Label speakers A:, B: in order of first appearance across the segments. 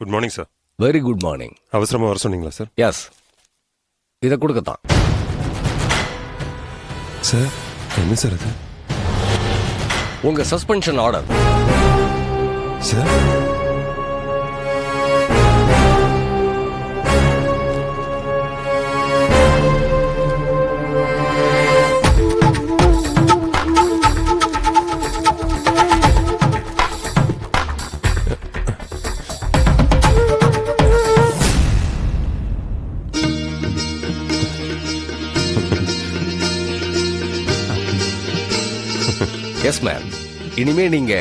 A: Good morning sir.
B: Very good morning.
A: அவசரமா வர சொன்னீங்களா சார்?
B: எஸ், இதை கொடுக்கத்தான்.
A: சார் என்ன சார் அது?
B: உங்க suspension order.
A: Sir
B: yes ma'am, இனிமே நீங்க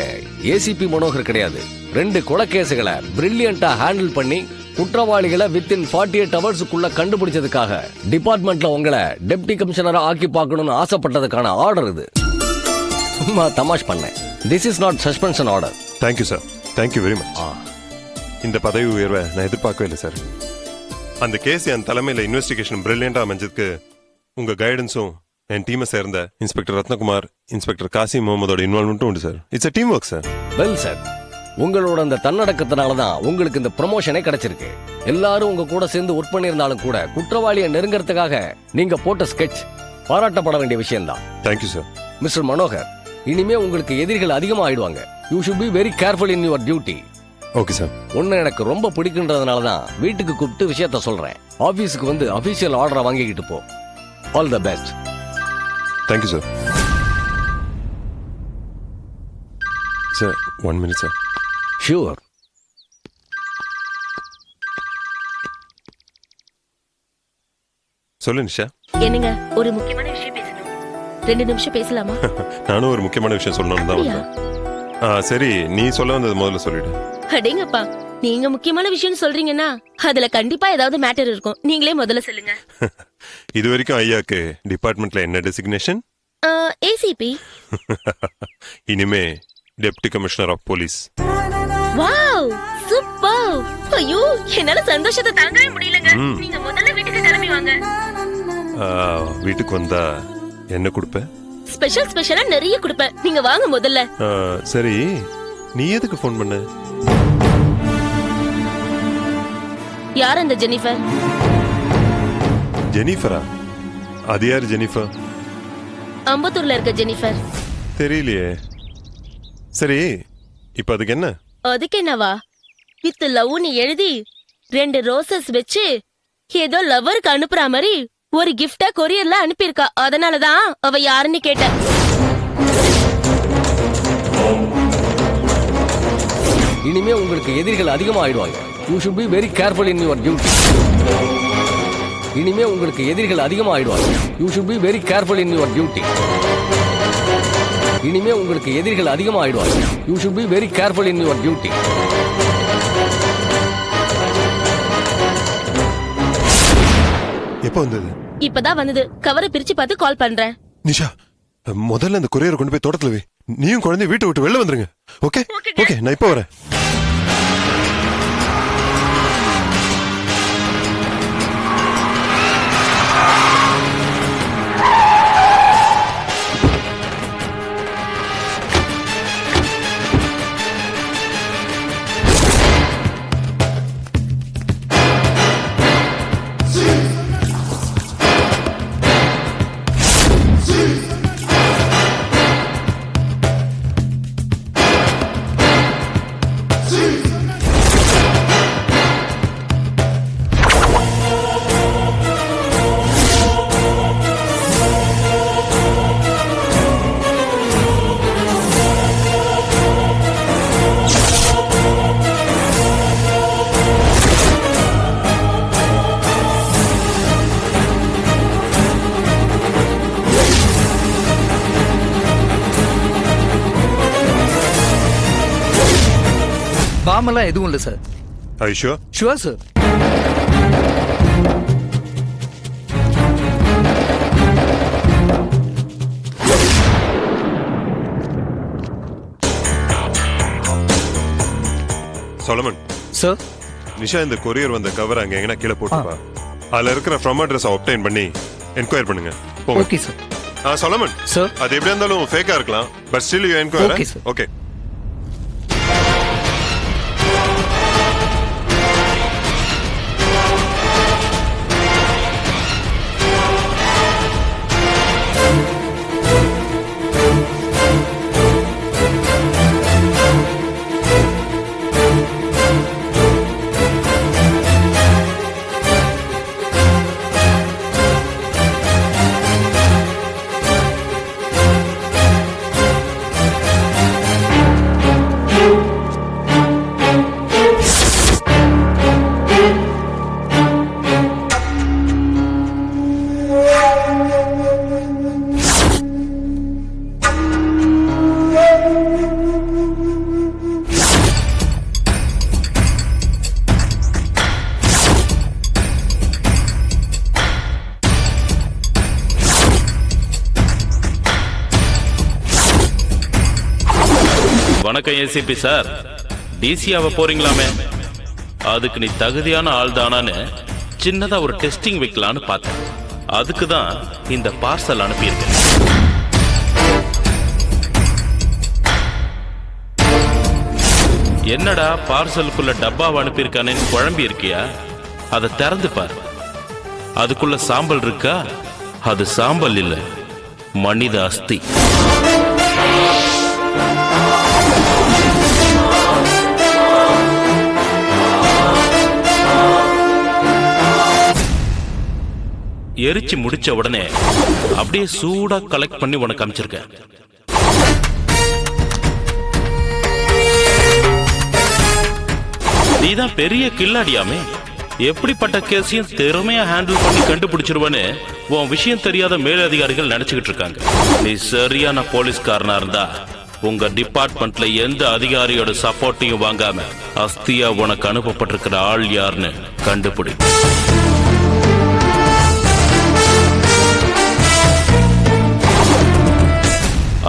B: ஏசிபி மனோகர் கிடையாது. 2 கொலை கேஸுகளை பிரில்லியண்டா ஹேண்டில் பண்ணி குற்றவாளிகளை வித்தின் 48 ஹவர்ஸுக்குள்ள கண்டுபிடிச்சதுக்காக டிபார்ட்மெண்ட்ல உங்களை டெப்டி கமிஷனரா ஆக்கி பார்க்கணும்னு ஆசைப்பட்டதுக்கான ஆர்டர் இது. சும்மா தமாஷ் பண்ணேன். This is not suspension order.
A: Thank you sir, thank you very much. இந்த பதவி உயர்வை நான் எதிர்பார்க்கவே இல்லை சார். அந்த கேஸ் என் தலைமையில் இன்வெஸ்டிகேஷன் பிரில்லியண்டா அமைஞ்சதுக்கு உங்க கைடன்ஸும் என் டீமை சேர்ந்த இன்ஸ்பெக்டர் ரத்னகுமார், இன்ஸ்பெக்டர் காசிம் முகமதோட இன்வால்மெண்ட்டும் உண்டு sir. It's a team work sir.
B: Well sir, உங்களோட அந்த தன்னடக்கத்தினால தான் உங்களுக்கு இந்த ப்ரமோஷனே கிடைச்சிருக்கு. எல்லாரும் உங்க கூட சேர்ந்து ஒர்க் பண்ணியிருந்தாலும் கூட குற்றவாளியை நெருங்கிறதுக்காக நீங்க போட்ட ஸ்கெட்ச் பாராட்டப்பட வேண்டிய விஷயம்தான்.
A: Thank you sir.
B: மிஸ்டர் மனோகர், இனிமே உங்களுக்கு எதிரிகள் அதிகமா ஆயிடுவாங்க. You should be very careful in your duty.
A: Okay sir.
B: ஒன்னு எனக்கு ரொம்ப பிடிக்குன்றதுனால தான் வீட்டுக்கு கூப்பிட்டு விஷயத்த சொல்றேன். ஆபீஸுக்கு வந்து அபிஷியல் ஆர்டரை வாங்கிக்கிட்டு போ. All the best.
A: Thank you sir. Sir 1 minute sir.
B: Sure.
A: சொல்லு நிஷா.
C: என்னங்க, ஒரு முக்கியமான விஷயம் பேசணும். 2 நிமிஷம் பேசலாமா?
A: நானும் ஒரு முக்கியமான விஷயம் சொல்லணும்னு தான் வந்தேன். சரி, நீ சொல்ல வந்தது முதல்ல சொல்லிடு.
C: அடேங்கப்பா, நீங்க முக்கியமான விஷயம் சொல்றீங்கன்னா அதுல கண்டிப்பா ஏதாவது மேட்டர் இருக்கும். நீங்களே முதல்ல சொல்லுங்க.
A: இது வரைக்கும் ஐயாக்கு டிபார்ட்மெண்ட்ல என்ன டெசிக்னேஷன்?
C: ஏசிபி.
A: இனிமே deputy commissioner of police.
C: Wow, super. ஐயோ, என்னால சந்தோஷத்தை தாங்கவே முடியலங்க. நீங்க முதல்ல வீட்டுக்கு கிளம்பி வாங்க.
A: வீட்டுக்கு வந்தா என்ன கொடுப்ப?
C: ஸ்பெஷலா நிறைய கொடுப்பேன். நீங்க வாங்க முதல்ல.
A: சரி, நீ எதுக்கு ஃபோன் பண்ண?
C: யார் அந்த ஜெனிஃபர்?
A: ஜெனிஃபரா? அது யார் ஜெனிஃபர்?
C: அம்பத்தூர்ல இருக்க ஜெனிஃபர்.
A: தெரியலையே. சரி, இப்ப அதுக்கு என்ன?
C: அதுக்கு என்னவா, வித் லவ்னு எழுதி 2 ரோசஸ் வச்சு ஏதோ லவருக்கு அனுப்புற மாதிரி ஒரு கிஃப்டா கொரியர்ல அனுப்பியிருக்கா. அதனாலதான் அவ யாருன்னு கேட்டேன்.
B: இனிமே உங்களுக்கு எதிரிகள் அதிகமா ஆயிடுவாங்க. You should be very careful in your duty. இனிமே உங்களுக்கு எதிரிகள் அதிகமா ஆயிடுவாங்க. You should be very careful in your duty. இனிமே உங்களுக்கு எதிரிகள் அதிகமா ஆயிடுவாங்க. You should be very careful in your duty.
A: எப்போ வந்தது?
C: இப்பதான் வந்தது. கவரை பிரிச்சு பார்த்து கால் பண்றேன்.
A: நிஷா, முதல்ல அந்த கொரியரை கொண்டு போய் தோட்டத்துல வை. நீயும் குழந்தை வீட்டை விட்டு வெளில வந்துருங்க. ஓகே ஓகே, நான் இப்போ வரேன்.
D: பாமெல்லாம் எதுவும் இல்லை sir.
A: Are you sure?
D: Sure sir.
A: Solomon
D: sir.
A: Nisha, இந்த கொரியர் வந்த கவர் அங்க எங்கனா கீழே போட்டுப்பா. அதுல இருக்கிற ஃப்ரம் அட்ரஸ் ஆப்டைன் பண்ணி என்கொயர் பண்ணுங்க.
D: Okay sir.
A: சொலமன்
D: சார்,
A: அது எப்படி இருந்தாலும் ஃபேக்கா இருக்கலாம், but still you enquire.
D: Okay sir.
A: Okay.
E: வணக்கம் ஏசிபி சார். டிசியாவை போறீங்களாமே, அதுக்கு நீ தகுதியான ஆள் தானான்னு சின்னதா ஒரு டெஸ்டிங் வைக்கலான்னு பார்த்தேன். அதுக்கு தான் இந்த பார்சல் அனுப்பியிருக்கேன். என்னடா பார்சலுக்குள்ள டப்பாவை அனுப்பியிருக்கானு குழம்பி இருக்கியா? அதை திறந்து பாரு. அதுக்குள்ள சாம்பல் இருக்கா? அது சாம்பல் இல்ல, மனித அஸ்தி. எரிச்சு முடிச்ச உடனே அப்படியே சூடா கலெக்ட் பண்ணி உனக்கு அனுப்பிச்சிருக்கேன். நீதான் பெரிய கில்லாடியாமே. எப்படிப்பட்ட கேஸையும் திறமையா ஹேண்டில் பண்ணி கண்டுபிடிச்சிருவன்னு உன் விஷயம் தெரியாத மேலதிகாரிகள் நினைச்சுக்கிட்டு இருக்காங்க. நீ சரியான போலீஸ்காரனா இருந்தா உங்க டிபார்ட்மெண்ட்ல எந்த அதிகாரியோட சப்போர்ட்டையும் வாங்காம அஸ்தியா உனக்கு அனுப்பப்பட்டிருக்கிற ஆள் யாருன்னு கண்டுபிடி.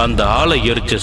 E: அந்த ஆளை எரிச்சு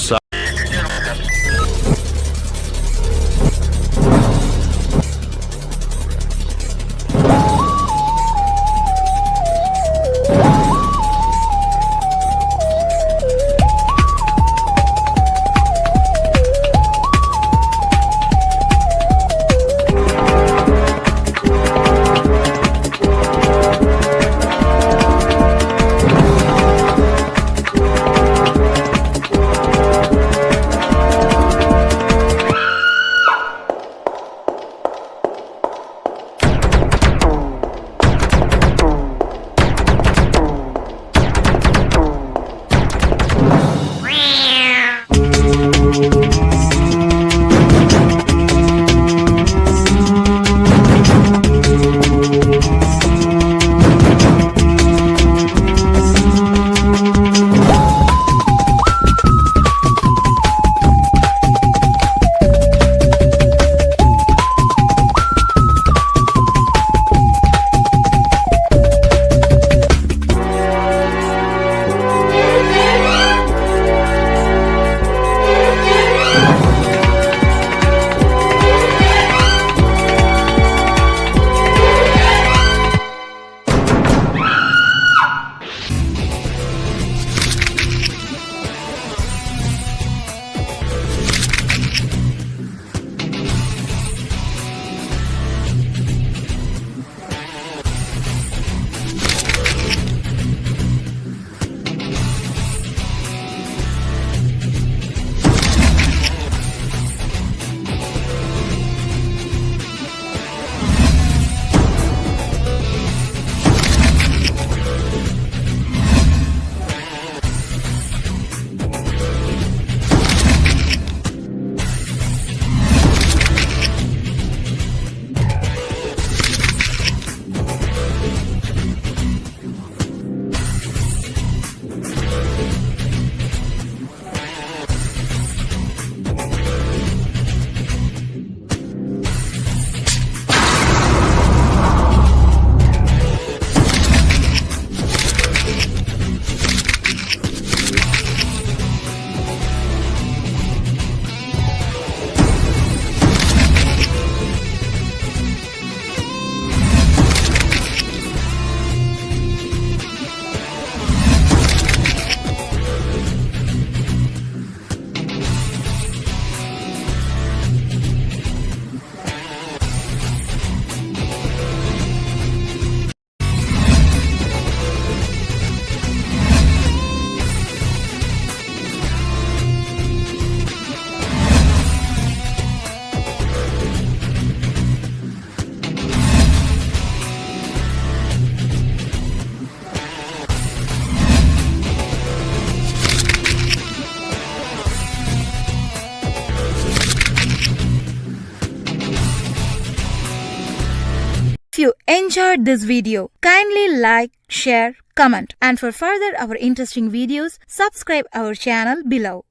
F: If you enjoyed this video, kindly like, share, comment, and for further our interesting videos, subscribe our channel below.